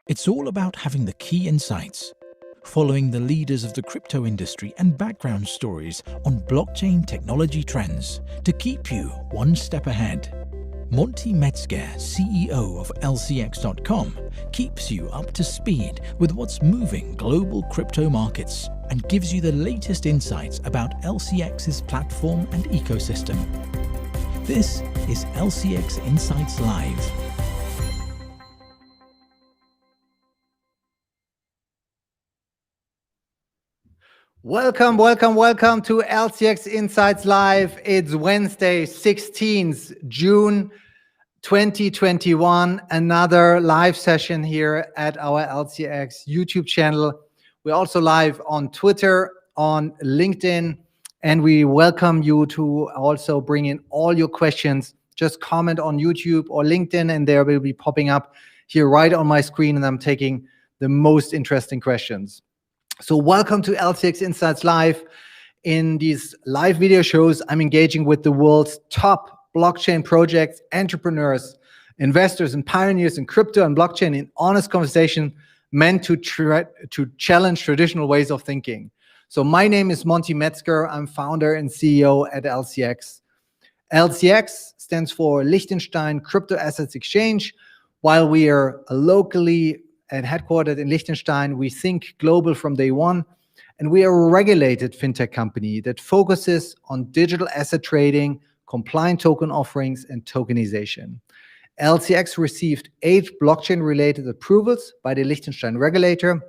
It's all about having the key insights, following the leaders of the crypto industry and background stories on blockchain technology trends to keep you one step ahead. Monty Metzger, CEO of LCX.com, keeps you up to speed with what's moving global crypto markets and gives you the latest insights about LCX's platform and ecosystem. This is LCX Insights Live. Welcome to LCX Insights Live. It's Wednesday, 16th June 2021. Another live session here at our LCX YouTube channel. We're also live on Twitter, on LinkedIn, and we welcome you to also bring in all your questions. Just comment on YouTube or LinkedIn, and they will be popping up here right on my screen, and I'm taking the most interesting questions. So welcome to LCX Insights Live. In these live video shows, I'm engaging with the world's top blockchain projects, entrepreneurs, investors, and pioneers in crypto and blockchain in honest conversation meant to challenge traditional ways of thinking. So my name is Monty Metzger. I'm founder and CEO at LCX. LCX stands for Liechtenstein Crypto Assets Exchange. While we are locally and headquartered in Liechtenstein, we think global from day one, and we are a regulated fintech company that focuses on digital asset trading, compliant token offerings, and tokenization. LCX received 8 blockchain-related approvals by the Liechtenstein regulator,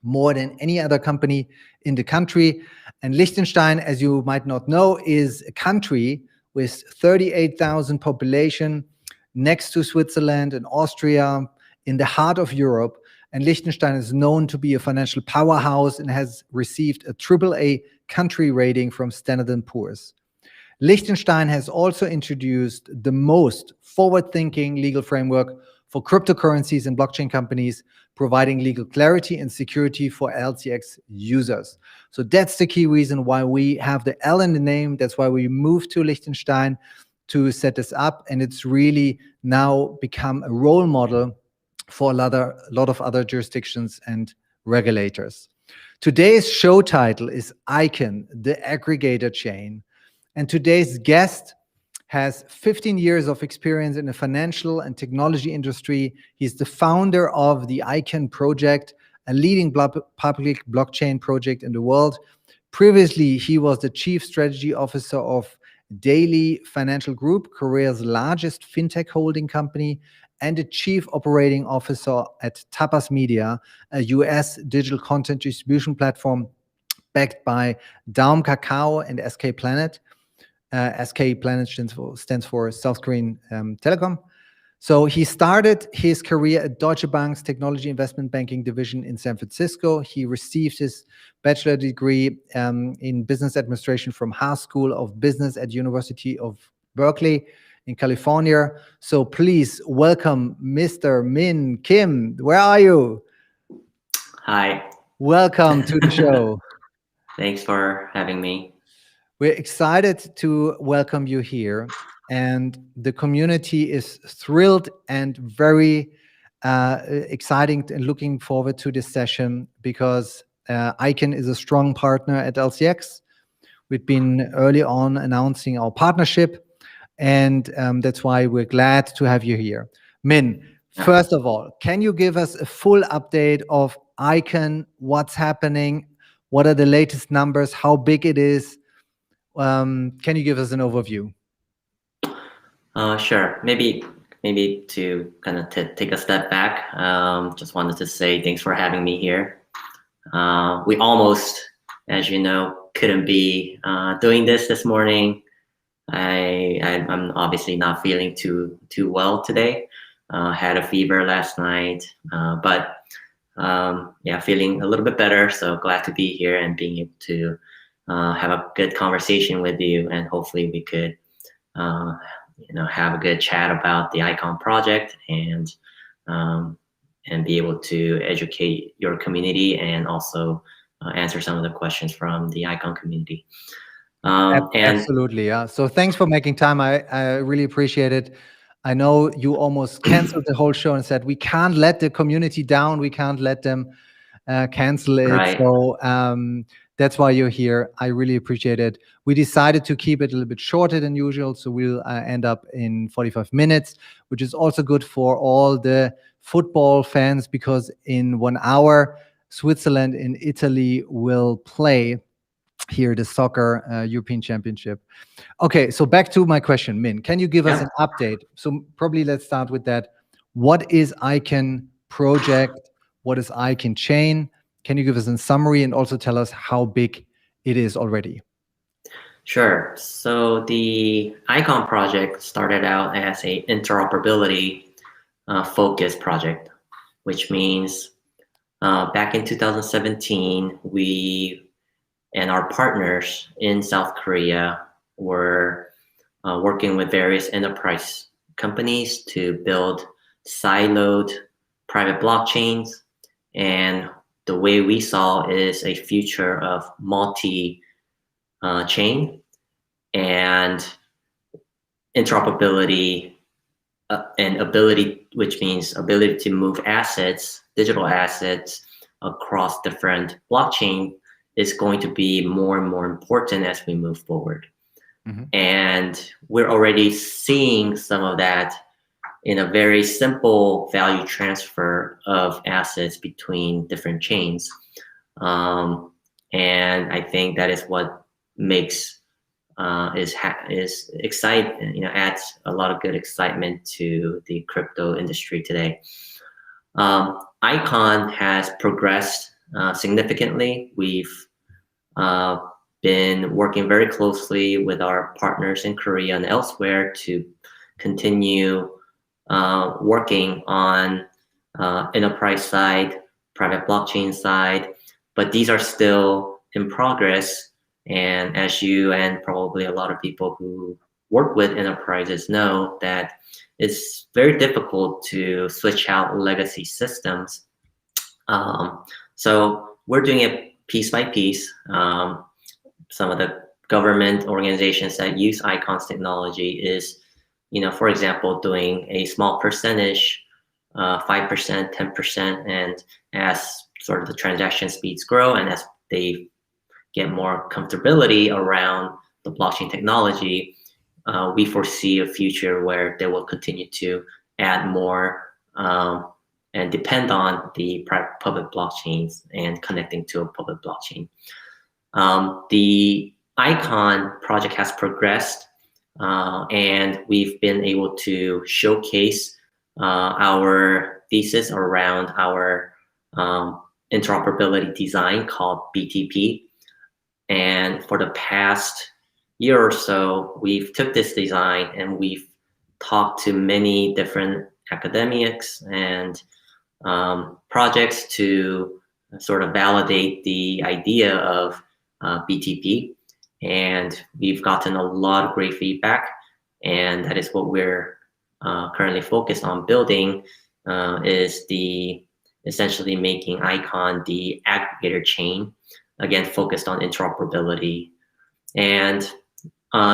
more than any other company in the country. And Liechtenstein, as you might not know, is a country with 38,000 population next to Switzerland and Austria, in the heart of Europe. And Liechtenstein is known to be a financial powerhouse and has received a AAA country rating from Standard & Poor's. Liechtenstein has also introduced the most forward-thinking legal framework for cryptocurrencies and blockchain companies, providing legal clarity and security for LCX users. So that's the key reason why we have the L in the name. That's why we moved to Liechtenstein to set this up. And it's really now become a role model for a lot of other jurisdictions and regulators. Today's show title is Icon, the Aggregator chain. And today's guest has 15 years of experience in the financial and technology industry. He's the founder of the Icon project, a leading public blockchain project in the world. Previously, he was the chief strategy officer of Daily Financial Group, Korea's largest fintech holding company, and the chief operating officer at Tapas Media, a US digital content distribution platform backed by Daum Kakao and SK Planet. SK Planet stands for South Korean Telecom. So he started his career at Deutsche Bank's technology investment banking division in San Francisco. He received his bachelor degree in business administration from Haas School of Business at University of Berkeley in California. So please welcome Mr. Min Kim. Where are you? Hi. Welcome to the show. Thanks for having me. We're excited to welcome you here, and the community is thrilled and very exciting and looking forward to this session because Icon is a strong partner at LCX. We've been early on announcing our partnership, and that's why we're glad to have you here. Min, first of all, can you give us a full update of Icon, what's happening, what are the latest numbers, how big it is? Can you give us an overview? Sure. Maybe to kind of take a step back, just wanted to say thanks for having me here. We almost, as you know, couldn't be doing this morning. I'm obviously not feeling too well today. Had a fever last night, but yeah, feeling a little bit better. So glad to be here and being able to have a good conversation with you, and hopefully we could have a good chat about the Icon project and be able to educate your community and also answer some of the questions from the Icon community. Absolutely, yeah. So thanks for making time. I really appreciate it. I know you almost canceled the whole show and said, we can't let the community down. We can't let them cancel it. Right. So that's why you're here. I really appreciate it. We decided to keep it a little bit shorter than usual. So we'll end up in 45 minutes, which is also good for all the football fans, because in 1 hour, Switzerland and Italy will play here the soccer European Championship. Okay, so back to my question, Min. Can you give us an update? So probably let's start with that. What is Icon project? What is Icon chain? Can you give us a summary and also tell us how big it is already? Sure. So the Icon project started out as a interoperability focused project, which means back in 2017, we and our partners in South Korea were working with various enterprise companies to build siloed private blockchains. And the way we saw is a future of multi-chain and interoperability and ability, which means ability to move assets, digital assets across different blockchain, is going to be more and more important as we move forward. Mm-hmm. And we're already seeing some of that in a very simple value transfer of assets between different chains. And I think that is what makes is exciting, adds a lot of good excitement to the crypto industry today. Icon has progressed significantly. We've been working very closely with our partners in Korea and elsewhere to continue working on enterprise side, private blockchain side, but these are still in progress. And as you and probably a lot of people who work with enterprises know, that it's very difficult to switch out legacy systems. So we're doing it piece by piece. Some of the government organizations that use Icon's technology is, for example, doing a small percentage, 5%, 10%, and as sort of the transaction speeds grow and as they get more comfortability around the blockchain technology, we foresee a future where they will continue to add more and depend on the public blockchains and connecting to a public blockchain. The Icon project has progressed, and we've been able to showcase our thesis around our interoperability design called BTP. And for the past year or so, we've took this design and we've talked to many different academics and projects to sort of validate the idea of BTP. And we've gotten a lot of great feedback, and that is what we're currently focused on building, is essentially making Icon the aggregator chain, again, focused on interoperability. And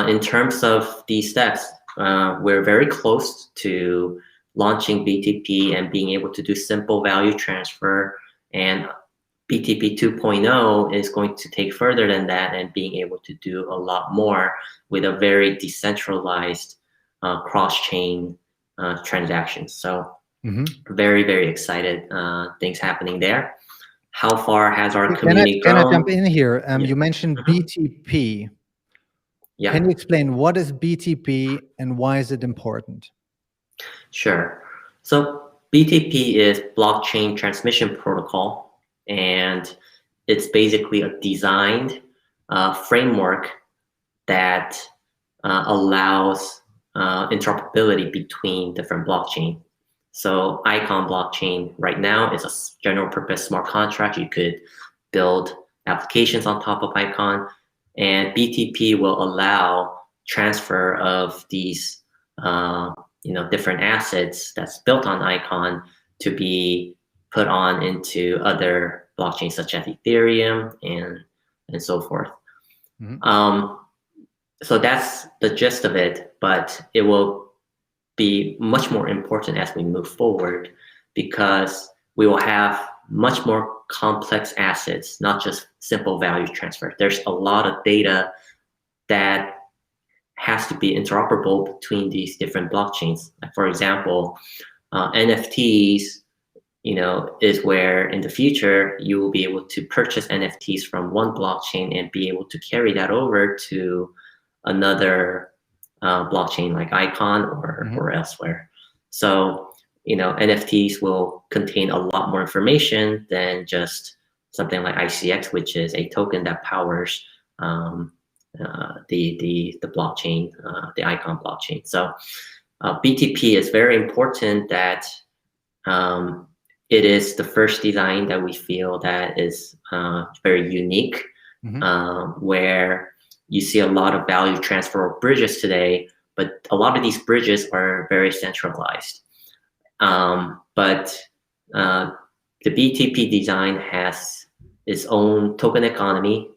in terms of these steps, we're very close to launching BTP and being able to do simple value transfer. And BTP 2.0 is going to take further than that and being able to do a lot more with a very decentralized cross-chain transactions. So very, very excited things happening there. How far has our community grown? Can I jump in here? You mentioned BTP. Yeah. Can you explain what is BTP and why is it important? Sure. So BTP is Blockchain Transmission Protocol, and it's basically a designed framework that allows interoperability between different blockchains. So Icon blockchain right now is a general purpose smart contract. You could build applications on top of Icon, and BTP will allow transfer of these different assets that's built on Icon to be put on into other blockchains such as Ethereum and so forth. So that's the gist of it, but it will be much more important as we move forward, because we will have much more complex assets, not just simple value transfer. There's a lot of data that has to be interoperable between these different blockchains. Like, for example, NFTs, is where in the future you will be able to purchase NFTs from one blockchain and be able to carry that over to another blockchain like Icon or elsewhere. So, NFTs will contain a lot more information than just something like ICX, which is a token that powers the blockchain, the Icon blockchain. So BTP is very important that it is the first design that we feel that is very unique, where you see a lot of value transfer of bridges today, but a lot of these bridges are very centralized. But the BTP design has its own token economy,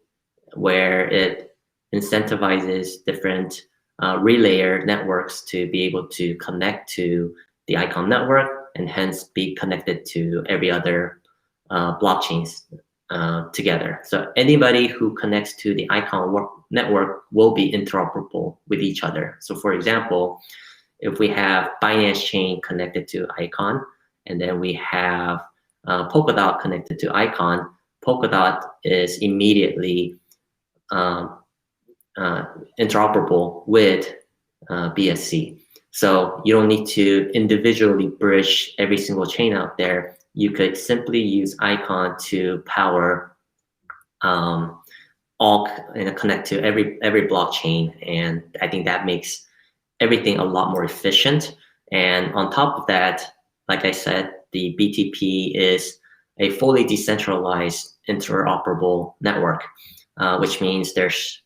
where it incentivizes different relayer networks to be able to connect to the Icon network and hence be connected to every other blockchains together. So anybody who connects to the Icon network will be interoperable with each other. So for example, if we have Binance Chain connected to Icon, and then we have Polkadot connected to Icon, Polkadot is immediately interoperable with BSC. So you don't need to individually bridge every single chain out there. You could simply use Icon to power all and connect to every blockchain, and I think that makes everything a lot more efficient. And on top of that, like I said, the BTP is a fully decentralized interoperable network, which means there's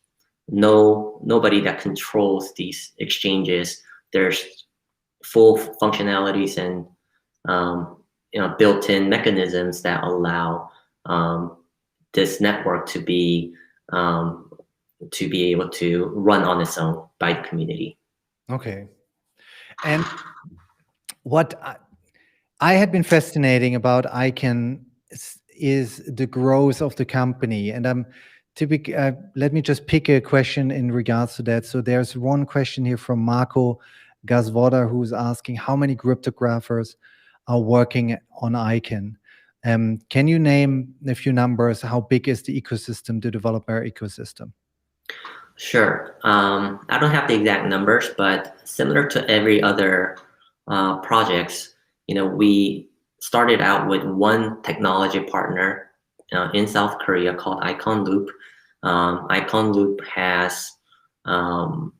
nobody that controls these exchanges. There's full functionalities and built-in mechanisms that allow this network to be able to run on its own by the community. Okay. And what I had been fascinating about Icon is the growth of the company. And let me just pick a question in regards to that. So there's one question here from Marco Gazvoda, who's asking how many cryptographers are working on Icon. Can you name a few numbers? How big is the ecosystem, the developer ecosystem? Sure. I don't have the exact numbers, but similar to every other projects, we started out with one technology partner in South Korea called Icon Loop. Icon Loop has, I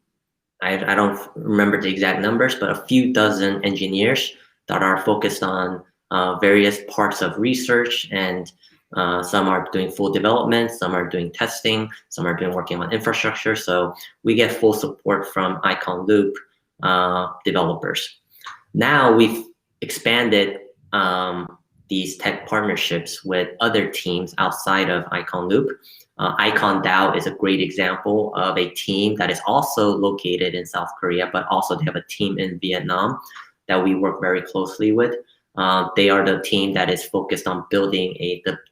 don't remember the exact numbers, but a few dozen engineers that are focused on various parts of research, and some are doing full development, some are doing testing, some are working on infrastructure. So we get full support from Icon Loop developers. Now we've expanded these tech partnerships with other teams outside of Icon Loop. Icon DAO is a great example of a team that is also located in South Korea, but also they have a team in Vietnam that we work very closely with. They are the team that is focused on building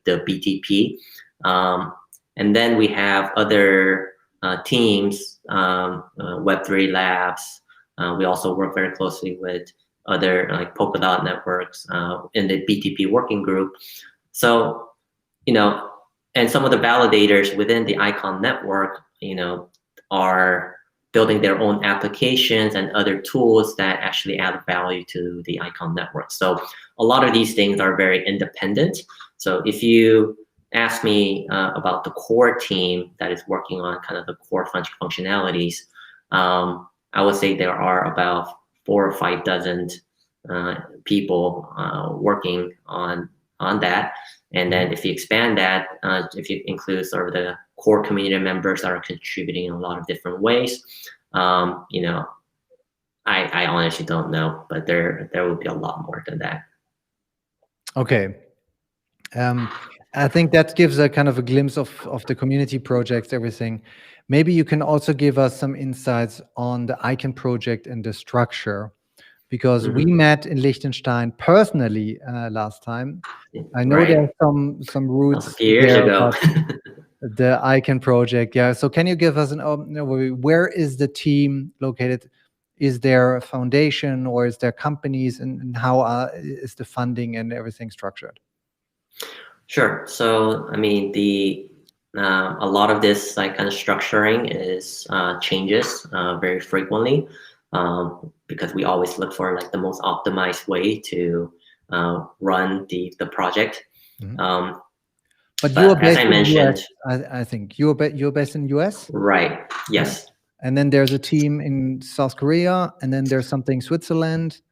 the BTP. And then we have other teams, Web3 Labs. We also work very closely with other like Polkadot networks in the BTP working group. So, and some of the validators within the Icon network, are building their own applications and other tools that actually add value to the Icon network. So a lot of these things are very independent. So if you ask me about the core team that is working on kind of the core functionalities, I would say there are about 4 or 5 dozen people working on that. And then if you expand that, if you include sort of the core community members that are contributing in a lot of different ways, I honestly don't know, but there will be a lot more than that. Okay. I think that gives a kind of a glimpse of the community projects, everything. Maybe you can also give us some insights on the Icon project and the structure. because we met in Liechtenstein personally last time. I know Right. there's some That was roots a few years there ago. about the ICANN project. Yeah. So can you give us an overview? Where is the team located? Is there a foundation or is there companies, and how is the funding and everything structured? Sure. So, I mean, a lot of this like kind of structuring is changes very frequently, because we always look for like the most optimized way to run the project. But you are as based I in mentioned, US, I think you're based in US, right? Yes. and then there's a team in South Korea, and then there's something Switzerland.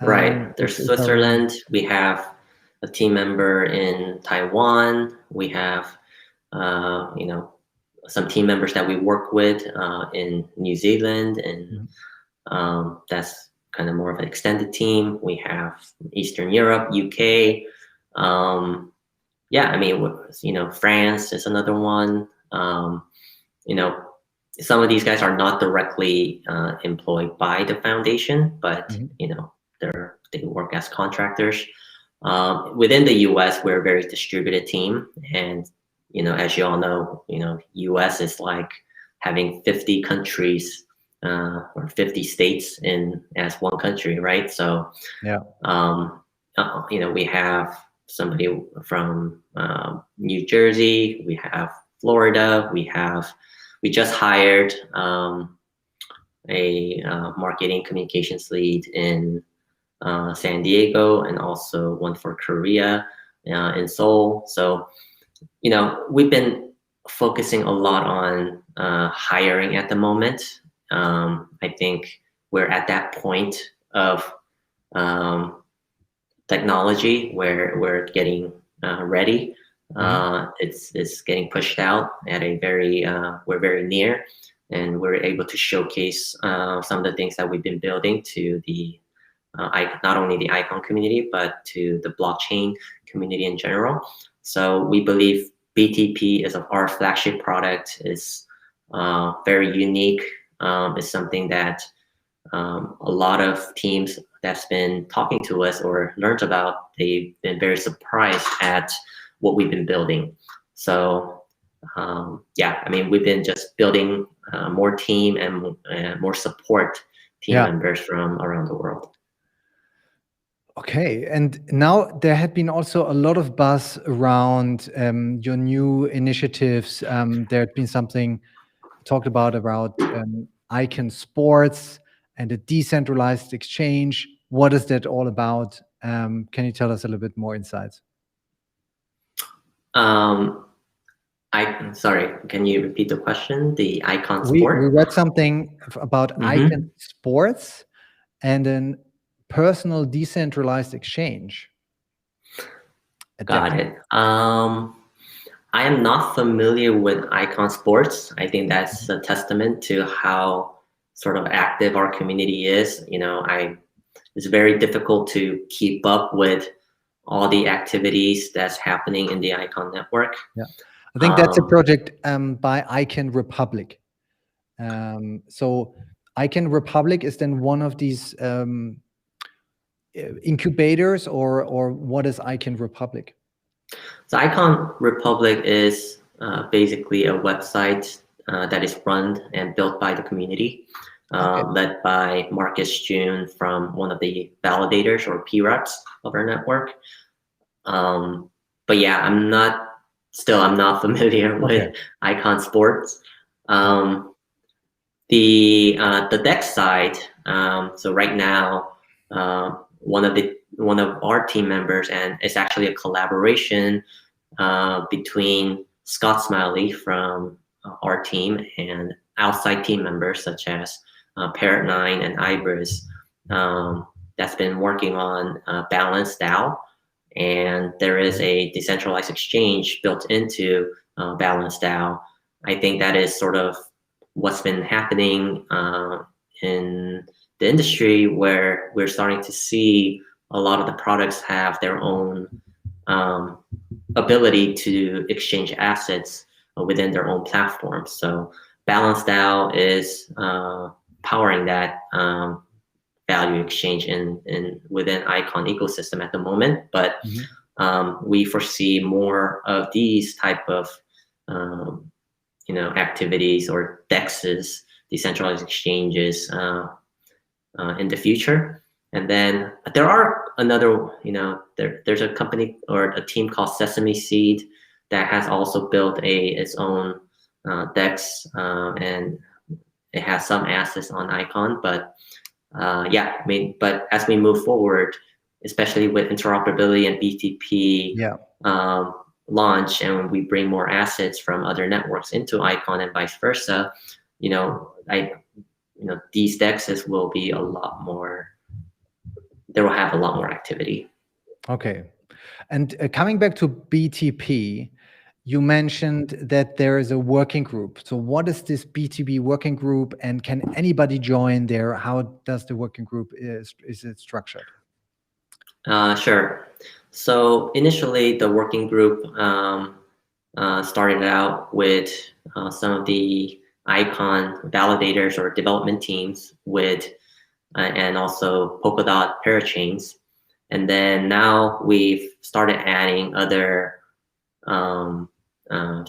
Right. There's Is that right? Switzerland. We have a team member in Taiwan. We have, you know, some team members that we work with in New Zealand, and that's kind of more of an extended team. We have Eastern Europe, UK. Yeah, I mean, you know, France is another one. You know, some of these guys are not directly employed by the foundation, but you know, they work as contractors. Within the US, we're a very distributed team, and you know, as you all know, you know, US is like having 50 countries or 50 states in as one country, right? So yeah, you know, we have somebody from New Jersey, we have Florida, we just hired a marketing communications lead in San Diego, and also one for Korea in Seoul. So, you know, we've been focusing a lot on hiring at the moment. I think we're at that point of technology where we're getting ready. It's getting pushed out at a very, we're very near, and we're able to showcase some of the things that we've been building to the not only the ICON community, but to the blockchain community in general. So we believe BTP is our flagship product, is very unique. It's something that a lot of teams that's been talking to us or learned about, they've been very surprised at what we've been building. So yeah, I mean, we've been just building more team and more support team members from around the world. Okay, and now there had been also a lot of buzz around your new initiatives. There had been something talked about ICANN Sports and a decentralized exchange. What is that all about? Can you tell us a little bit more insights? Sorry, can you repeat the question? The ICON Sport? We read something about ICANN Sports and then personal decentralized exchange. Got it. I am not familiar with ICON Sports. I think that's a testament to how sort of active our community is. You know, it's very difficult to keep up with all the activities that's happening in the ICON network. Yeah, I think that's a project by ICANN Republic. So ICANN Republic is then one of these incubators, or what is ICANN Republic? So ICON Republic is basically a website that is run and built by the community, led by Marcus June from one of the validators or P-reps of our network. But yeah, I'm not familiar with ICON Sports. The DEX side, so right now, one of our team members, and it's actually a collaboration between Scott Smiley from our team and outside team members such as Parrot9 and Ibris, that's been working on Balance DAO, and there is a decentralized exchange built into Balance DAO. I think that is sort of what's been happening in the industry, where we're starting to see a lot of the products have their own ability to exchange assets within their own platforms. So Balance DAO is powering that value exchange in within Icon ecosystem at the moment, but we foresee more of these type of activities or DEXs, decentralized exchanges, in the future. And then there are another, there's a company or a team called Sesame Seed that has also built its own DEX, and it has some assets on Icon. But but as we move forward, especially with interoperability and BTP launch, and we bring more assets from other networks into Icon and vice versa, these DEXs will be a lot more. They will have a lot more activity. Okay, and coming back to BTP, you mentioned that there is a working group. So what is this BTP working group, and can anybody join there? How does the working group is it structured? Sure. So initially, the working group started out with some of the Icon validators or development teams with, and also Polkadot parachains. And then now we've started adding other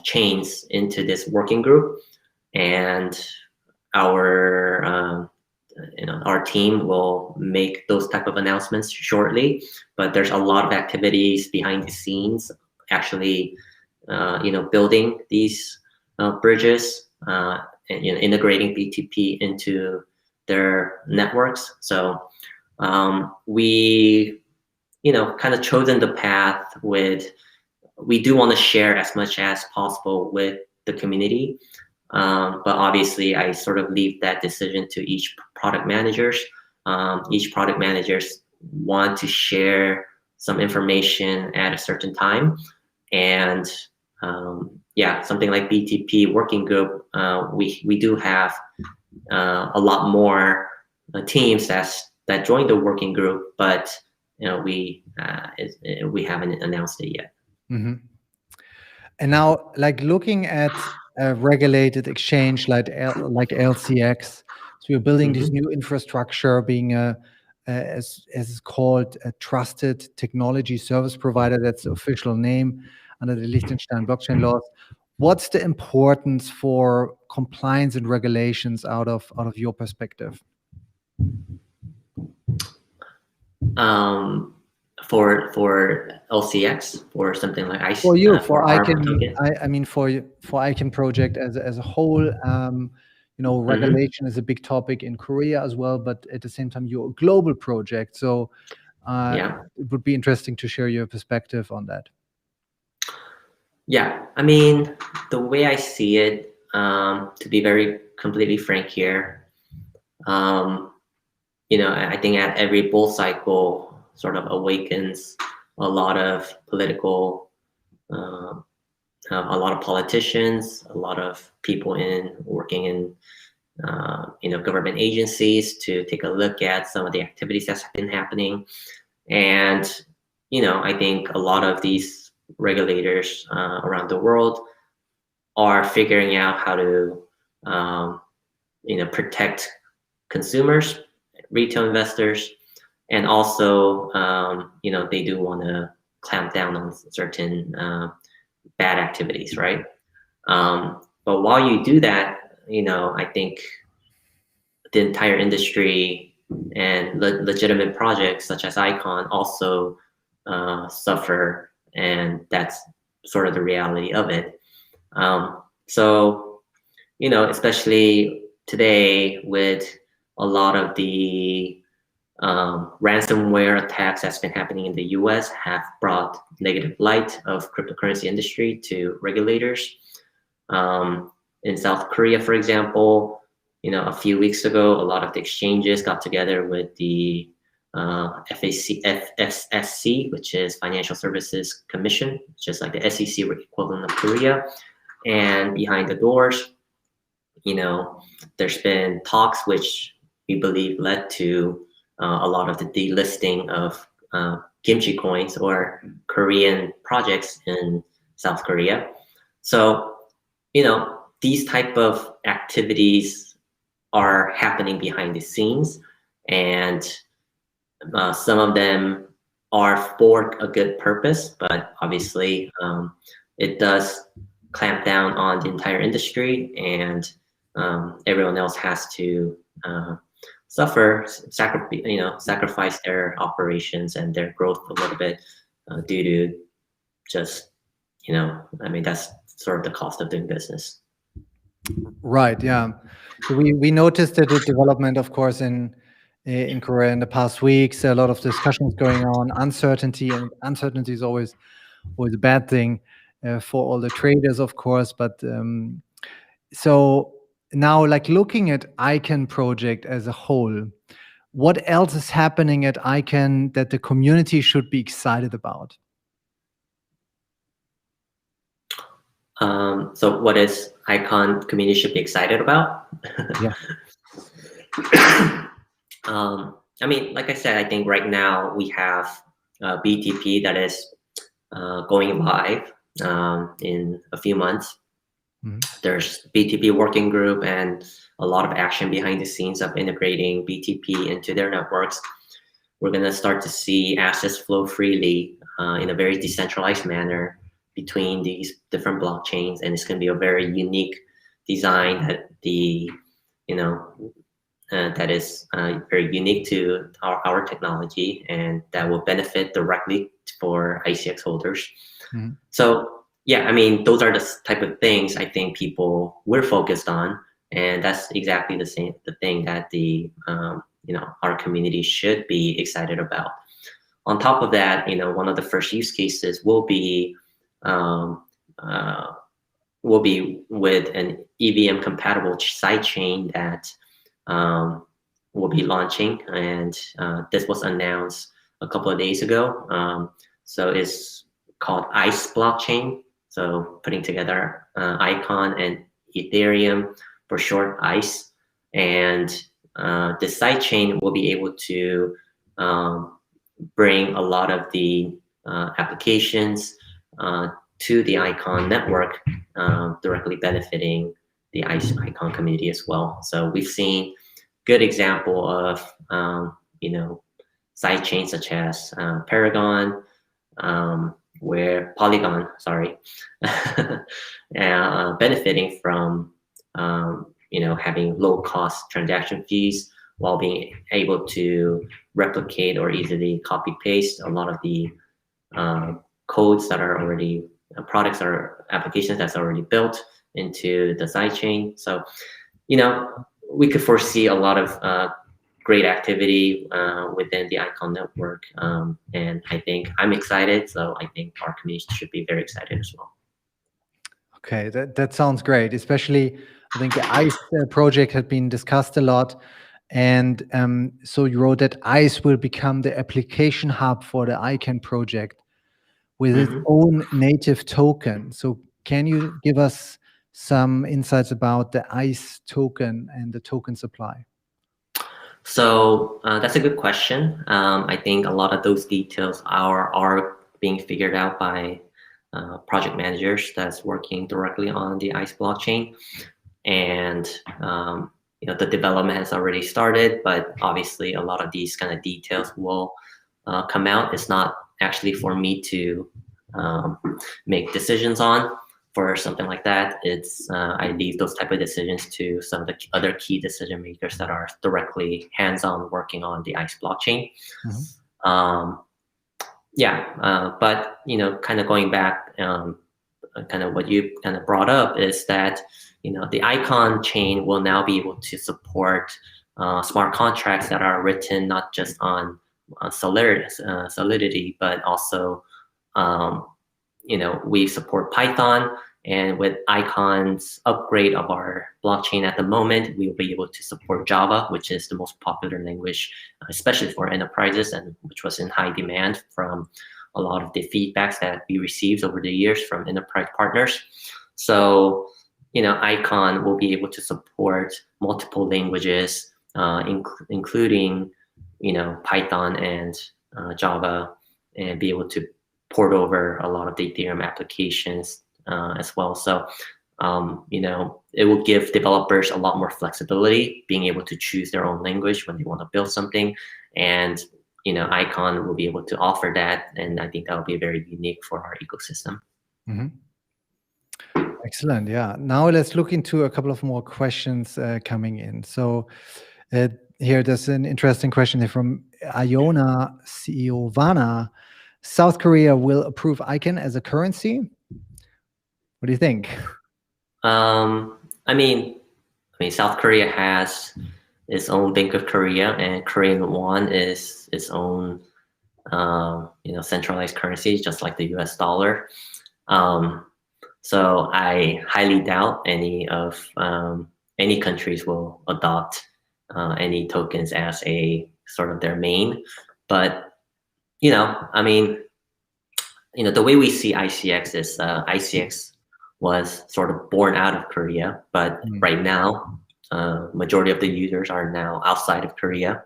chains into this working group, and our team will make those type of announcements shortly. But there's a lot of activities behind the scenes, actually, building these bridges and integrating BTP into their networks. So we kind of chosen the path with, we do want to share as much as possible with the community, but obviously I sort of leave that decision to each product managers. Each product managers want to share some information at a certain time, and something like BTP working group, we do have a lot more teams that joined the working group, but we haven't announced it yet. And now, like looking at a regulated exchange like LCX, so you're building this new infrastructure, being as it's called, a trusted technology service provider. That's the official name under the Liechtenstein blockchain laws. What's the importance for compliance and regulations out of your perspective? For LCX, or something like ICE? For you, for Icon, I mean for Icon project as a whole, regulation is a big topic in Korea as well, but at the same time, you're a global project. So it would be interesting to share your perspective on that. Yeah, I mean, the way I see it, to be very completely frank here, I think at every bull cycle sort of awakens a lot of political, a lot of politicians, a lot of people working in government agencies to take a look at some of the activities that's been happening. And I think a lot of these regulators around the world are figuring out how to protect consumers, retail investors, and also they do want to clamp down on certain bad activities, right? But while you do that, I think the entire industry and legitimate projects such as Icon also suffer, and that's sort of the reality of it. So, especially today with a lot of the ransomware attacks that's been happening in the US have brought negative light of cryptocurrency industry to regulators. In South Korea, for example, a few weeks ago, a lot of the exchanges got together with the FSSC, which is Financial Services Commission, which is like the SEC equivalent of Korea. And behind the doors, there's been talks which we believe led to a lot of the delisting of kimchi coins or Korean projects in South Korea. So, these type of activities are happening behind the scenes, and some of them are for a good purpose, but obviously it does clamp down on the entire industry, and everyone else has to sacrifice their operations and their growth a little bit due to just, that's sort of the cost of doing business. Right. Yeah. So we noticed that the development, of course, in Korea in the past weeks. A lot of discussions going on, uncertainty, and uncertainty is always a bad thing for all the traders, of course. But so now, like looking at ICANN project as a whole, what else is happening at ICANN that the community should be excited about? So what is ICANN community should be excited about? Yeah. I mean, like I said, I think right now we have BTP that is going live in a few months. Mhm. There's BTP working group and a lot of action behind the scenes of integrating BTP into their networks. We're going to start to see assets flow freely in a very decentralized manner between these different blockchains, and it's going to be a very unique design that that is very unique to our technology, and that will benefit directly for ICX holders. Mhm. So yeah, I mean, those are the type of things I think we're focused on, and that's exactly the thing that our community should be excited about. On top of that, one of the first use cases will be with an EVM compatible sidechain that will be launching, and this was announced a couple of days ago. So it's called ICE blockchain. So putting together ICON and Ethereum, for short, ICE, and this sidechain will be able to bring a lot of the applications to the ICON network, directly benefiting the ICON community as well. So we've seen good example of side chains such as Paragon, where Polygon, benefiting from having low cost transaction fees while being able to replicate or easily copy paste a lot of the codes that are already products or applications that's already built into the sidechain. So we could foresee a lot of great activity within the ICON network, and I think I'm excited, so I think our community should be very excited as well. Okay, that sounds great. Especially, I think the ICE project had been discussed a lot, and so you wrote that ICE will become the application hub for the ICANN project with its own native token. So can you give us some insights about the ICE token and the token supply? So that's a good question. I think a lot of those details are being figured out by project managers that's working directly on the ICE blockchain, and the development has already started. But obviously, a lot of these kind of details will come out. It's not actually for me to make decisions on. For something like that, it's I leave those type of decisions to some of the other key decision makers that are directly hands-on working on the ICE blockchain. But kind of going back, kind of what you kind of brought up is that the ICON chain will now be able to support smart contracts that are written not just on Solidity, but also we support Python, and with ICON's upgrade of our blockchain at the moment, we will be able to support Java, which is the most popular language, especially for enterprises, and which was in high demand from a lot of the feedbacks that we received over the years from enterprise partners. So, ICON will be able to support multiple languages, including, Python and Java, and be able to port over a lot of the Ethereum applications as well. So it will give developers a lot more flexibility, being able to choose their own language when they want to build something. And, Icon will be able to offer that. And I think that will be very unique for our ecosystem. Excellent. Yeah. Now let's look into a couple of more questions coming in. So here, there's an interesting question here from Iona CEO Vana. South Korea will approve Icon as a currency. What do you think? I mean, South Korea has its own Bank of Korea, and Korean won is its own, centralized currency, just like the US dollar. So I highly doubt any countries will adopt any tokens as a sort of their main. But, the way we see ICX is ICX was sort of born out of Korea, but right now, majority of the users are now outside of Korea.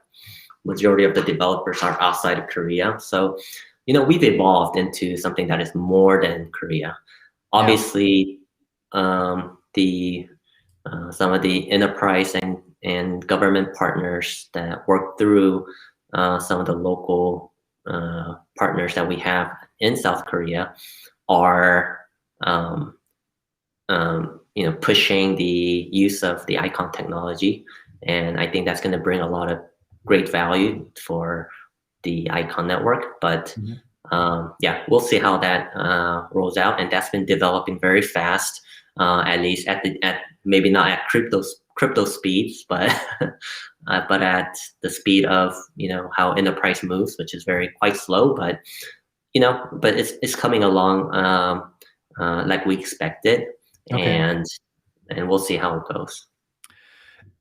Majority of the developers are outside of Korea. So, we've evolved into something that is more than Korea. Obviously, some of the enterprise and government partners that work through some of the local partners that we have in South Korea are pushing the use of the Icon technology, and I think that's going to bring a lot of great value for the Icon network. But we'll see how that rolls out, and that's been developing very fast. At least at maybe not at crypto speeds, but at the speed of how enterprise moves, which is quite slow. But but it's coming along like we expected. Okay. And we'll see how it goes.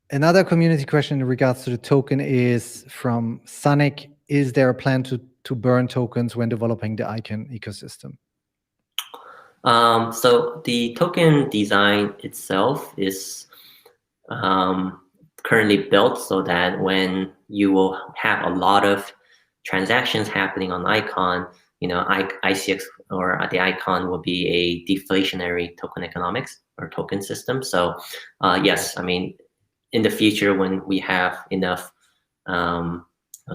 Another community question in regards to the token is from Sonic. Is there a plan to burn tokens when developing the Icon ecosystem? So the token design itself is currently built so that when you will have a lot of transactions happening on Icon, ICX or the Icon will be a deflationary token economics or token system. So yes, in the future, when we have enough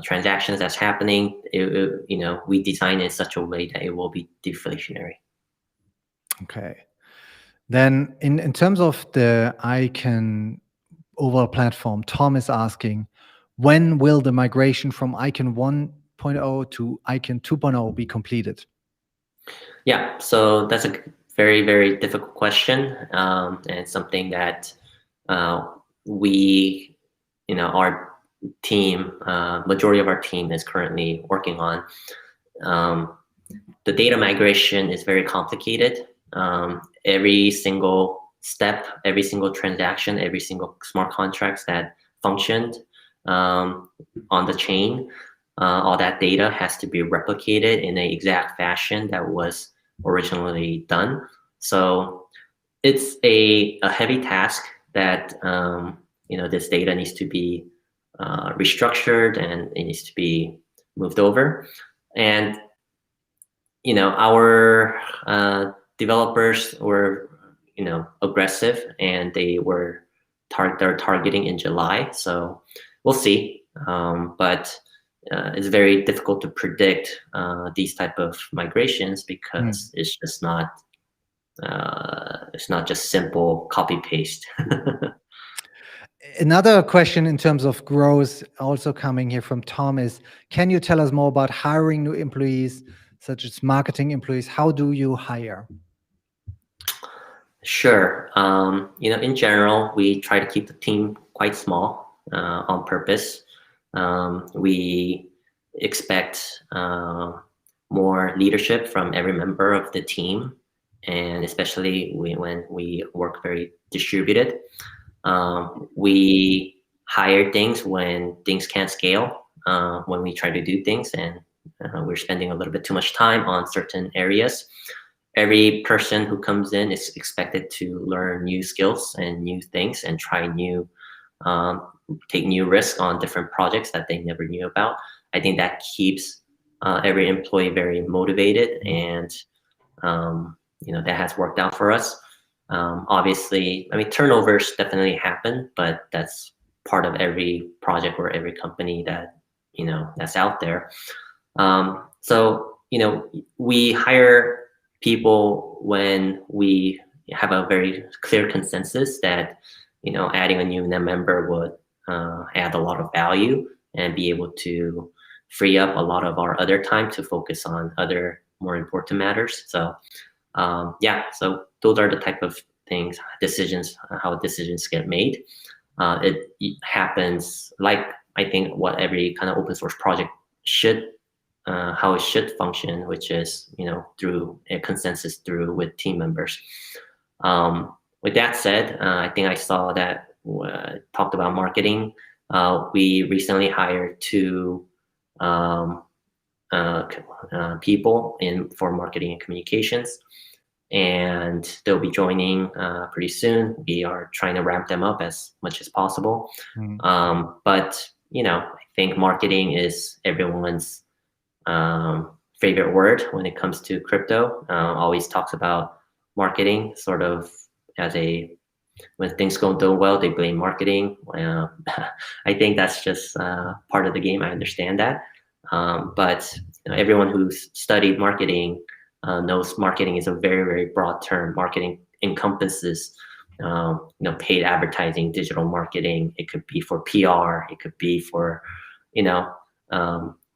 transactions that's happening, we design it in such a way that it will be deflationary. Okay. Then in terms of the Icon overall platform, Tom is asking, when will the migration from Icon 1.0 to Icon 2.0 be completed? Yeah, so that's a very, very difficult question, and something that we, our team, majority of our team is currently working on. The data migration is very complicated. Every single step, every single transaction, every single smart contracts that functioned on the chain, all that data has to be replicated in an exact fashion that was originally done. So it's a heavy task that this data needs to be restructured, and it needs to be moved over. And our developers were aggressive, and they're targeting in July. So we'll see. But it's very difficult to predict these type of migrations because it's just not just simple copy paste. Another question in terms of growth also coming here from Tom is, can you tell us more about hiring new employees, such as marketing employees? How do you hire? Sure. In general, we try to keep the team quite small on purpose. We expect more leadership from every member of the team, and especially when we work very distributed. We hire things when things can't scale, when we try to do things and we're spending a little bit too much time on certain areas. Every person who comes in is expected to learn new skills and new things and try take new risks on different projects that they never knew about. I think that keeps every employee very motivated, and that has worked out for us. Obviously, I mean, turnovers definitely happen, but that's part of every project or every company that, that's out there. So, we hire people when we have a very clear consensus that, adding a new member would add a lot of value and be able to free up a lot of our other time to focus on other more important matters. So so those are the type of things, how decisions get made. It happens like, I think, what every kind of open source project should, how it should function, which is, through a consensus with team members. With that said, I think I saw that talked about marketing. We recently hired 2 people for marketing and communications, and they'll be joining pretty soon. We are trying to ramp them up as much as possible. But I think marketing is everyone's favorite word when it comes to crypto. Always talks about marketing sort of as when things go well, they blame marketing. I think that's just part of the game. I understand that. But everyone who's studied marketing knows marketing is a very, very broad term. Marketing encompasses paid advertising, digital marketing. It could be for PR. It could be for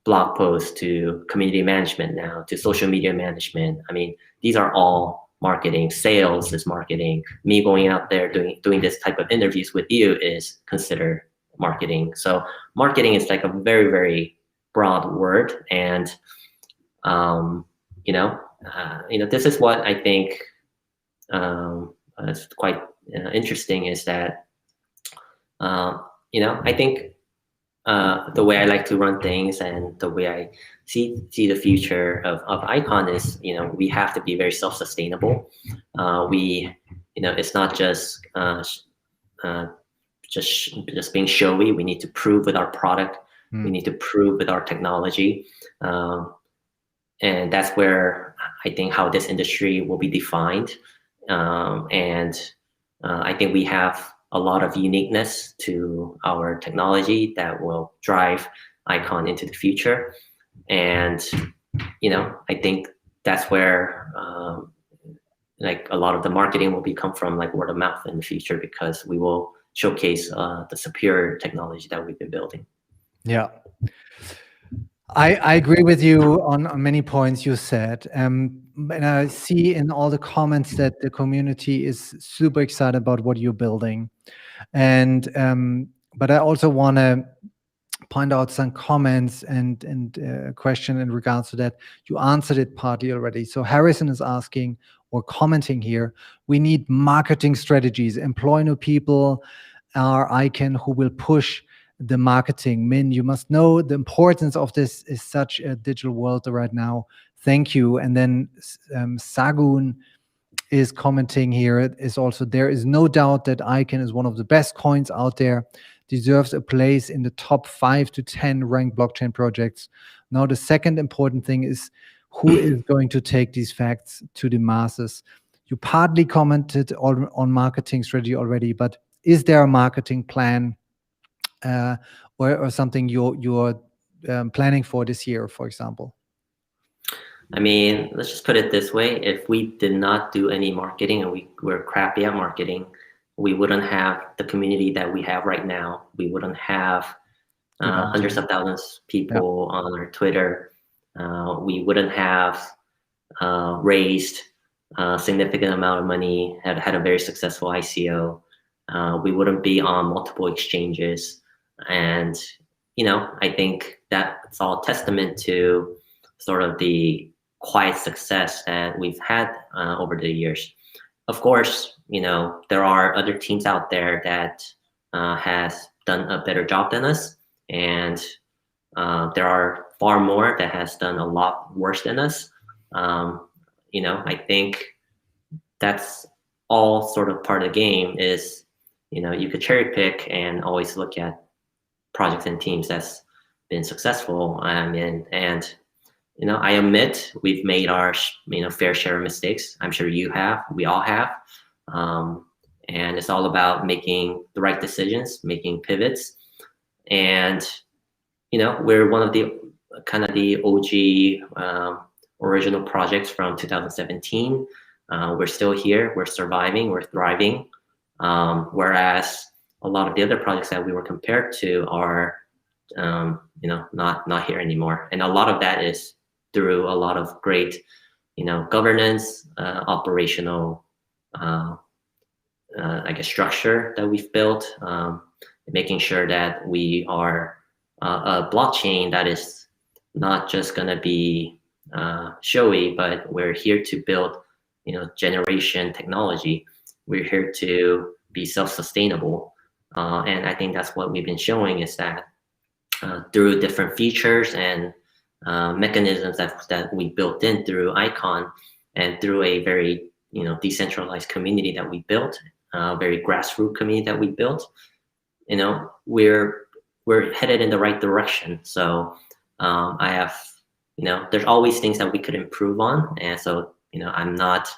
blog posts, to community management, now to social media management. I mean, these are all marketing. Sales is marketing. Me going out there doing this type of interviews with you is considered marketing. So marketing is like a very, very broad word, and this is what I think is quite interesting, is that I think the way I like to run things and the way I see the future of Icon is, we have to be very self-sustainable. It's not just being showy. We need to prove with our product. We need to prove with our technology. And that's where I think how this industry will be defined. And I think we have a lot of uniqueness to our technology that will drive Icon into the future. And, I think that's where like a lot of the marketing will come from, like word of mouth in the future, because we will showcase the superior technology that we've been building. Yeah. I agree with you on many points you said. And I see in all the comments that the community is super excited about what you're building. And but I also want to point out some comments and a question in regards to that. You answered it partly already. So Harrison is asking or commenting here, we need marketing strategies, employ new people, our Icon who will push the marketing. Min, you must know the importance of this is such a digital world right now. Thank you. And then Sagun is commenting here is also, there is no doubt that Icon is one of the best coins out there, deserves a place in the top 5 to 10 ranked blockchain projects. Now, the second important thing is who is going to take these facts to the masses. You partly commented on marketing strategy already, but is there a marketing plan or something you're planning for this year, for example? I mean, let's just put it this way. If we did not do any marketing and we were crappy at marketing, we wouldn't have the community that we have right now. We wouldn't have hundreds of thousands of people on our Twitter. We wouldn't have raised a significant amount of money, had a very successful ICO. We wouldn't be on multiple exchanges. And, I think that's all testament to sort of the quiet success that we've had over the years. Of course, there are other teams out there that has done a better job than us. And there are far more that has done a lot worse than us. I think that's all sort of part of the game is, you could cherry pick and always look at projects and teams that's been successful. And I admit we've made our fair share of mistakes. I'm sure you have. We all have. And it's all about making the right decisions, making pivots. And, we're one of the kind of the OG original projects from 2017. We're still here, we're surviving, we're thriving. Whereas a lot of the other projects that we were compared to are, not here anymore. And a lot of that is through a lot of great, governance, operational, I guess, structure that we've built, making sure that we are a blockchain that is not just going to be showy, but we're here to build, generation technology. We're here to be self-sustainable. And I think that's what we've been showing, is that through different features and mechanisms that we built in through Icon, and through a very decentralized community that we built, very grassroots community that we built, we're headed in the right direction. So I have, there's always things that we could improve on, and so I'm not,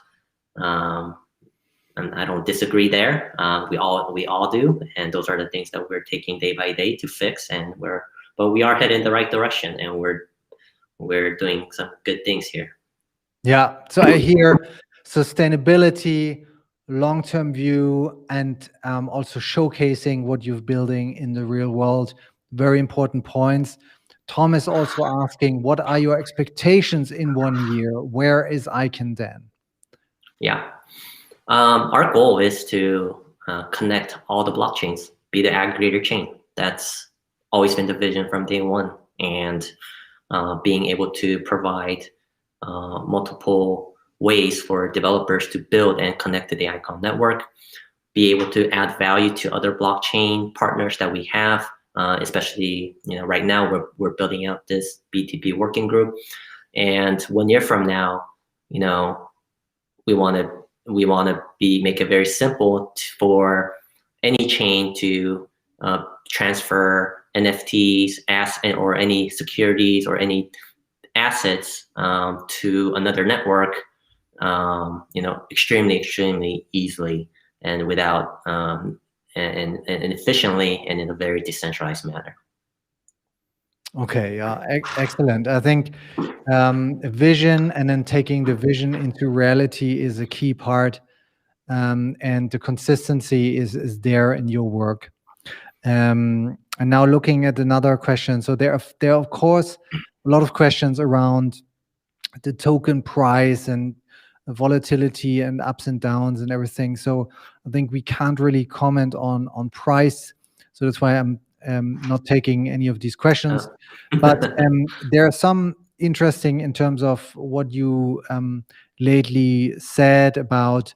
I don't disagree there. We all do, and those are the things that we're taking day by day to fix, but we are headed in the right direction, and we're doing some good things here. Yeah, so I hear sustainability, long-term view, and also showcasing what you're building in the real world. Very important points. Tom is also asking, what are your expectations in 1 year? Where is Icon then? Yeah, our goal is to connect all the blockchains, be the aggregator chain. That's always been the vision from day one, and being able to provide multiple ways for developers to build and connect to the Icon network, be able to add value to other blockchain partners that we have, especially right now we're building out this BTP working group, and 1 year from now, we want to make it very simple for any chain to transfer NFTs, or any securities or any assets to another network, extremely easily, and without and efficiently, and in a very decentralized manner. Okay, yeah, excellent. I think vision, and then taking the vision into reality, is a key part, and the consistency is there in your work. And now looking at another question. So there are of course a lot of questions around the token price and volatility and ups and downs and everything. So I think we can't really comment on price. So that's why I'm not taking any of these questions. But there are some interesting in terms of what you lately said about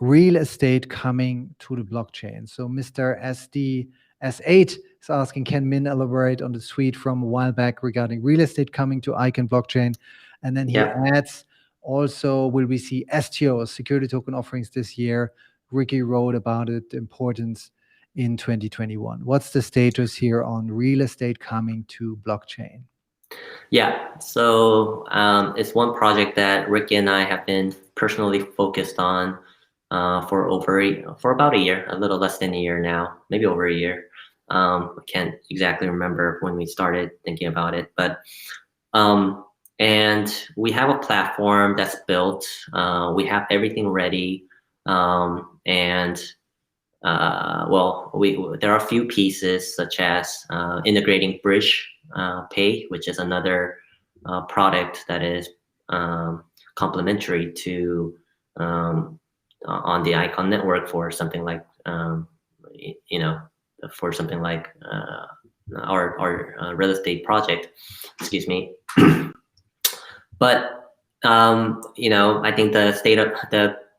real estate coming to the blockchain. So Mr. SDS8 is asking, can Min elaborate on the tweet from a while back regarding real estate coming to Icon blockchain? And then he adds, also, will we see STOs, security token offerings, this year? Ricky wrote about it, the importance in 2021. What's the status here on real estate coming to blockchain? Yeah, so it's one project that Ricky and I have been personally focused on for about a year, a little less than a year now, maybe over a year. I can't exactly remember when we started thinking about it, but and we have a platform that's built. We have everything ready, and well, there are a few pieces, such as integrating Bridge Pay, which is another product that is complementary to on the Icon network for something like our real estate project. Excuse me. But I think the state of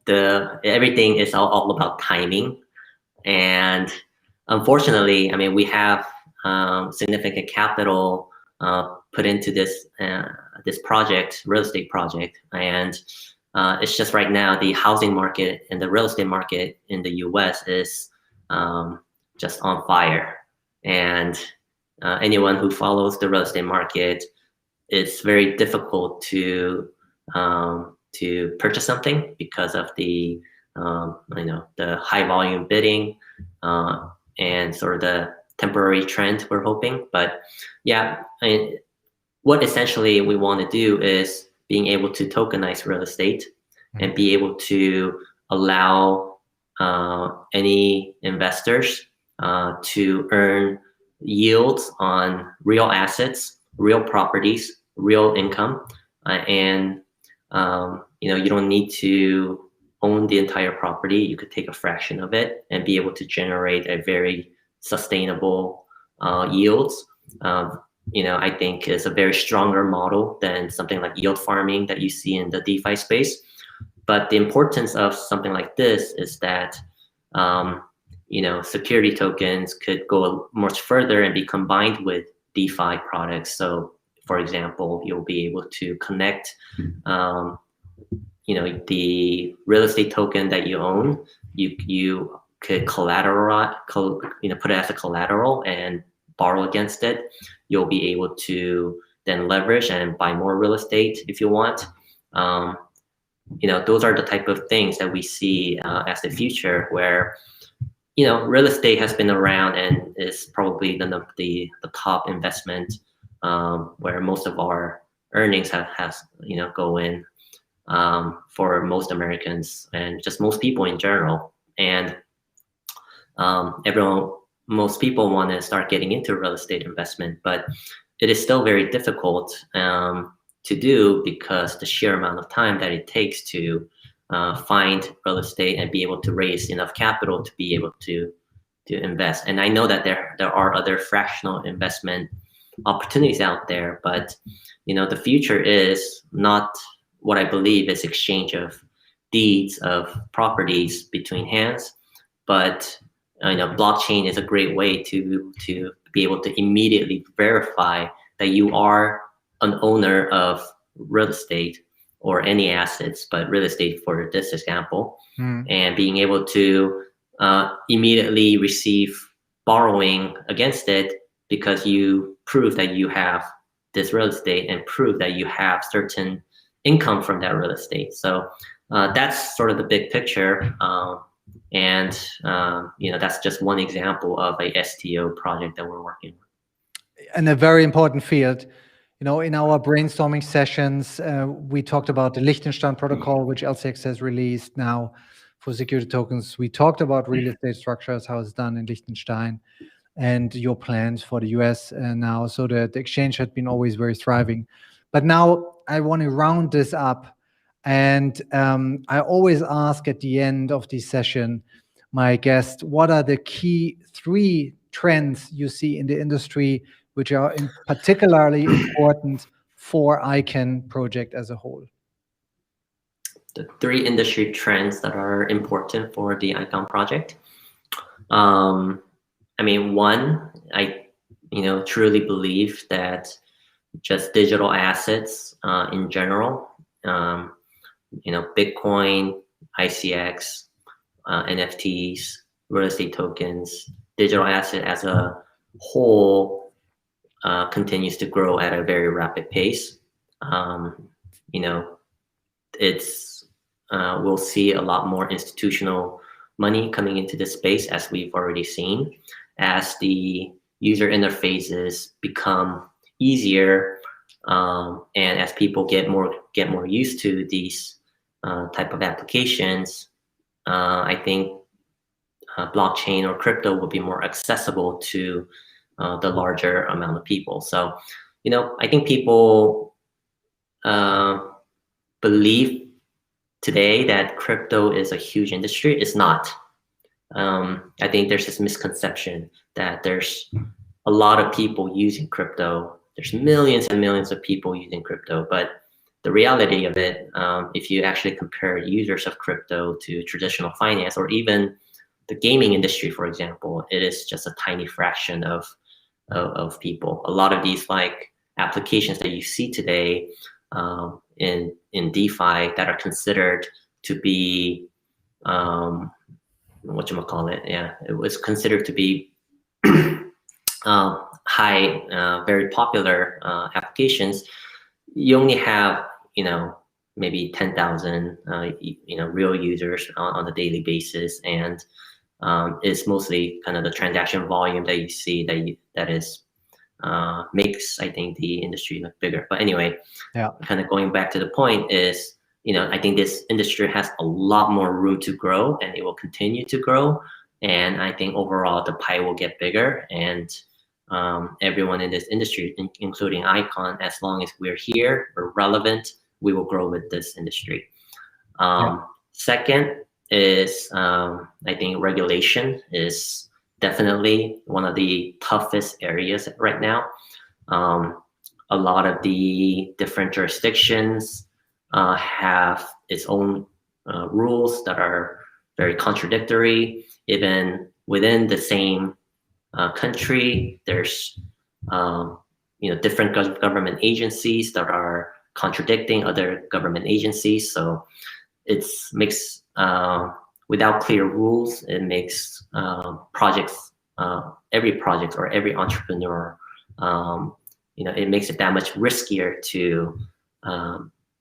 the everything is all about timing, and unfortunately, I mean, we have significant capital put into this project, real estate project, and it's just right now the housing market and the real estate market in the U.S. is just on fire, and anyone who follows the real estate market, it's very difficult to to purchase something because of the the high volume bidding and sort of the temporary trend we're hoping. But yeah, what essentially we want to do is being able to tokenize real estate and be able to allow any investors to earn yields on real assets, real properties, real income, and you don't need to own the entire property. You could take a fraction of it and be able to generate a very sustainable yields. I think is a very stronger model than something like yield farming that you see in the DeFi space. But the importance of something like this is that security tokens could go much further and be combined with DeFi products. So, for example, you'll be able to connect, the real estate token that you own. You could put it as a collateral and borrow against it. You'll be able to then leverage and buy more real estate if you want. Those are the type of things that we see as the future, where real estate has been around and is probably the top investment where most of our earnings have go in for most Americans and just most people in general. And most people want to start getting into real estate investment, but it is still very difficult to do because the sheer amount of time that it takes to find real estate and be able to raise enough capital to be able to invest. And I know that there are other fractional investment opportunities out there, but the future is not what I believe is exchange of deeds of properties between hands, but blockchain is a great way to be able to immediately verify that you are an owner of real estate or any assets, but real estate for this example, and being able to immediately receive borrowing against it because you prove that you have this real estate and prove that you have certain income from that real estate. So that's sort of the big picture. And that's just one example of a STO project that we're working on. And a very important field. In our brainstorming sessions, we talked about the Liechtenstein protocol, which LCX has released now for security tokens. We talked about real estate structures, how it's done in Liechtenstein, and your plans for the US now. So the exchange had been always very thriving. But now I want to round this up. And I always ask at the end of the session, my guest, what are the key 3 trends you see in the industry which are particularly important for ICANN project as a whole? The 3 industry trends that are important for the ICANN project. One, I truly believe that just digital assets in general, Bitcoin, ICX, NFTs, real estate tokens, digital asset as a whole continues to grow at a very rapid pace. We'll see a lot more institutional money coming into this space, as we've already seen, as the user interfaces become easier, and as people get more used to these type of applications. I think blockchain or crypto will be more accessible to the larger amount of people. So, I think people believe today that crypto is a huge industry. It's not. I think there's this misconception that there's a lot of people using crypto. There's millions and millions of people using crypto, but the reality of it, if you actually compare users of crypto to traditional finance or even the gaming industry, for example, it is just a tiny fraction of people. A lot of these applications that you see today in DeFi that are considered to be it was considered to be high, very popular applications. You only have maybe 10,000 real users on a daily basis, and it's mostly kind of the transaction volume that you see that is makes, I think, the industry look bigger. But anyway, kind of going back to the point is, I think this industry has a lot more room to grow, and it will continue to grow. And I think overall the pie will get bigger, and everyone in this industry, including Icon, as long as we're here, we're relevant, we will grow with this industry. Second is, I think regulation is definitely one of the toughest areas right now. A lot of the different jurisdictions have its own rules that are very contradictory. Even within the same country, there's different government agencies that are contradicting other government agencies. So it makes, without clear rules, it makes every project or every entrepreneur, it makes it that much riskier to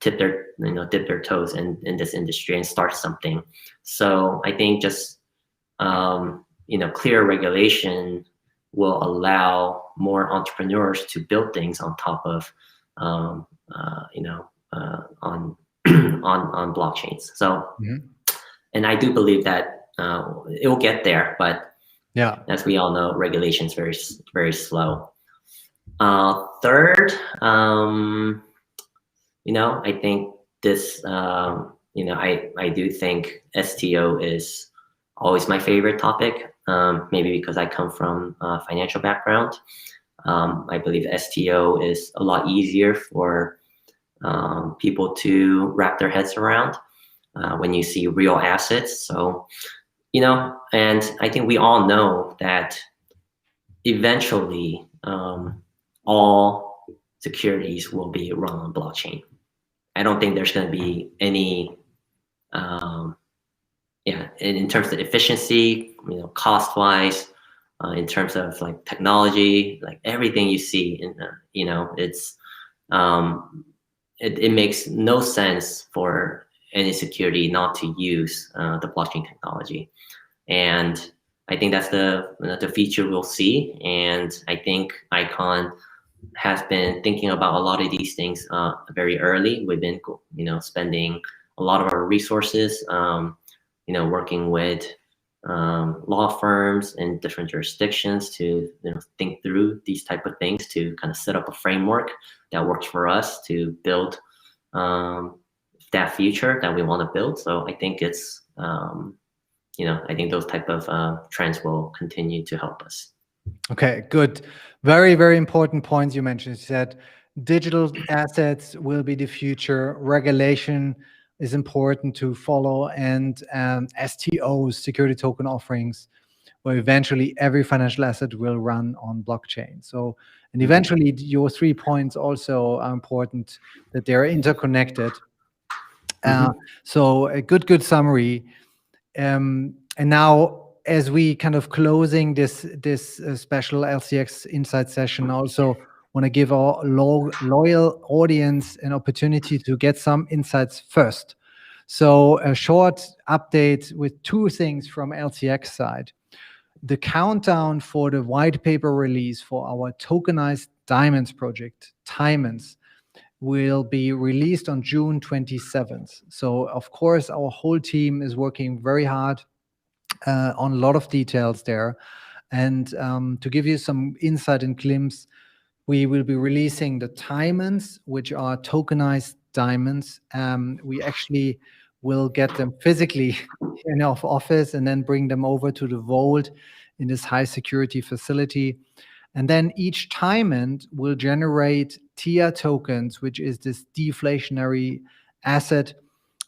dip their toes in this industry and start something. So I think just clear regulation will allow more entrepreneurs to build things on top of on on blockchains. So, and I do believe that it will get there, but as we all know, regulation is very, very slow. Third, I think this, I do think STO is always my favorite topic, maybe because I come from a financial background. I believe STO is a lot easier for people to wrap their heads around when you see real assets. So, and I think we all know that eventually all securities will be run on blockchain. I don't think there's going to be any, in terms of efficiency, cost-wise, in terms of like technology, like everything you see in, it's, it makes no sense for any security not to use the blockchain technology. And I think that's the feature we'll see. And I think Icon has been thinking about a lot of these things very early. We've been, spending a lot of our resources, working with law firms in different jurisdictions to think through these type of things, to kind of set up a framework that works for us to build that future that we want to build. So I think it's, I think those type of trends will continue to help us. Okay, good. Very, very important points you mentioned. You said digital assets will be the future. Regulation is important to follow, and STOs, security token offerings, where eventually every financial asset will run on blockchain. So, and eventually your 3 points also are important, that they're interconnected. So a good summary. And now, as we kind of closing this special LCX Insight session, also want to give our loyal audience an opportunity to get some insights first. So a short update with 2 things from LCX side. The countdown for the white paper release for our tokenized diamonds project, Tiamonds, will be released on June 27th. So of course, our whole team is working very hard on a lot of details there. And to give you some insight and glimpse, we will be releasing the Tiamonds, which are tokenized diamonds. We actually will get them physically in our office and then bring them over to the vault in this high security facility. And then each Tiamond will generate TIA tokens, which is this deflationary asset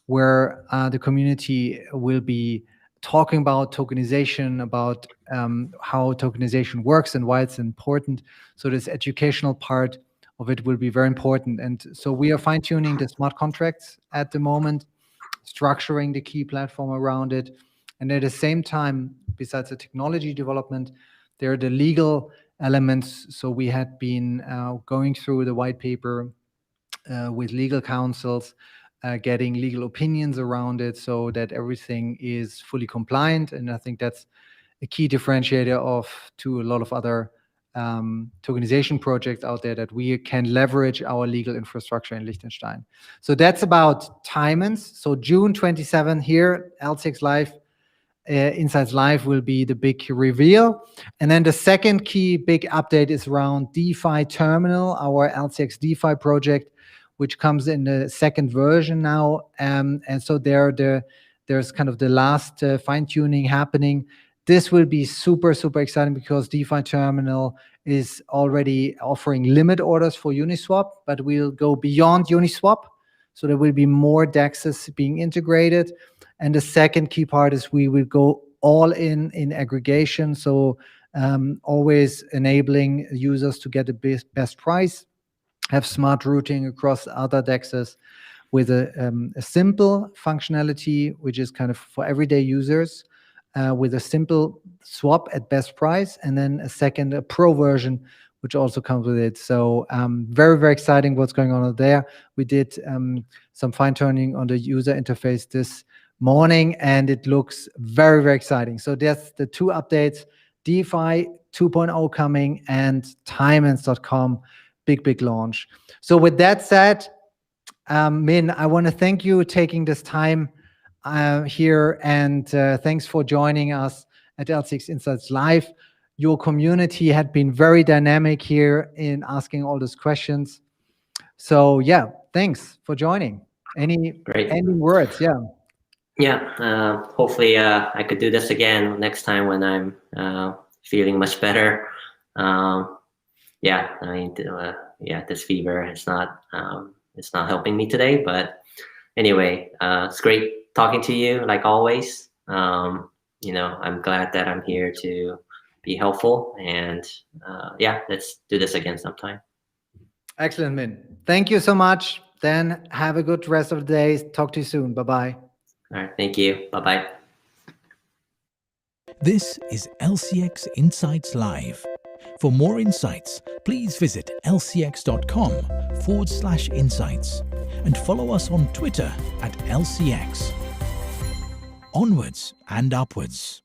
where the community will be talking about tokenization, about how tokenization works and why it's important. So this educational part of it will be very important. And so we are fine-tuning the smart contracts at the moment, structuring the key platform around it. And at the same time, besides the technology development, there are the legal elements. So we had been going through the white paper with legal counsels getting legal opinions around it so that everything is fully compliant. And I think that's a key differentiator to a lot of other tokenization projects out there, that we can leverage our legal infrastructure in Liechtenstein. So that's about Tiamonds. So June 27 here, LCX Live, Insights Live will be the big reveal. And then the second key big update is around DeFi Terminal, our LCX DeFi project, which comes in the second version now. And so there's kind of the last fine-tuning happening. This will be super, super exciting because DeFi Terminal is already offering limit orders for Uniswap, but we'll go beyond Uniswap. So there will be more DEXs being integrated. And the second key part is we will go all in aggregation. So always enabling users to get the best price, have smart routing across other DEXs with a simple functionality, which is kind of for everyday users, with a simple swap at best price, and then a pro version, which also comes with it. So very, very exciting what's going on there. We did some fine-tuning on the user interface this morning, and it looks very, very exciting. So that's the two updates, DeFi 2.0 coming and Tiamonds.com, big launch. So with that said, Min, I want to thank you taking this time here, and thanks for joining us at LCX Insights Live. Your community had been very dynamic here in asking all those questions. So yeah, thanks for joining. Any words? Yeah, hopefully I could do this again next time when I'm feeling much better. Yeah, I mean, this fever is not it's not helping me today, but anyway, it's great talking to you like always. You know, I'm glad that I'm here to be helpful, and yeah, let's do this again sometime. Excellent, Min. Thank you so much. Then have a good rest of the day. Talk to you soon. Bye-bye. All right, thank you. Bye-bye. This is LCX Insights Live. For more insights, please visit lcx.com/insights and follow us on Twitter @LCX. Onwards and upwards.